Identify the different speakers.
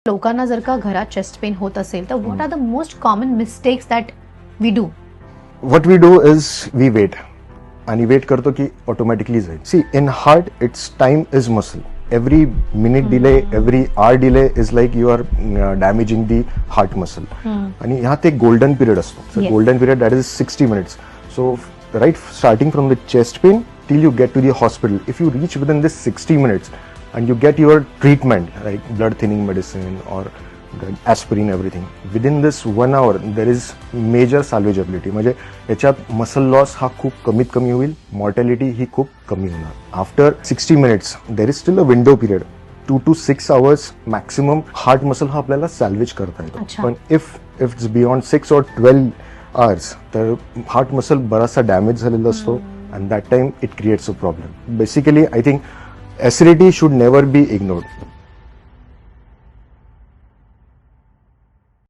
Speaker 1: लोकांना जर का घरात चेस्ट पेन होत असेल तर what are the most common mistakes that we do?
Speaker 2: What we do is we wait. आणि वेट करतो की ऑटोमॅटिकली जाईल. See in heart it's time is muscle. Every minute delay, every hour delay is like you are damaging the heart muscle. आणि ह्यात एक golden period असतो. Golden period that is 60 minutes. So right starting from the chest pain till you get to the hospital, if you reach within this 60 minutes and you get your treatment like blood thinning medicine or aspirin, everything within this 1 hour, there is major salvageability. म्हणजे याच्यात muscle loss हा खूप कमीत कमी होईल, mortality ही खूप कमी होणार. After 60 minutes there is steel a window period. 2 to 6 hours maximum heart muscle हा आपल्याला सॅल्वेज करता येतो. पण if it's beyond 6 or 12 hours तर हार्ट मसल बराचसा डॅमेज झालेला असतो. And that time it creates a problem. Basically, I think acidity should never be ignored.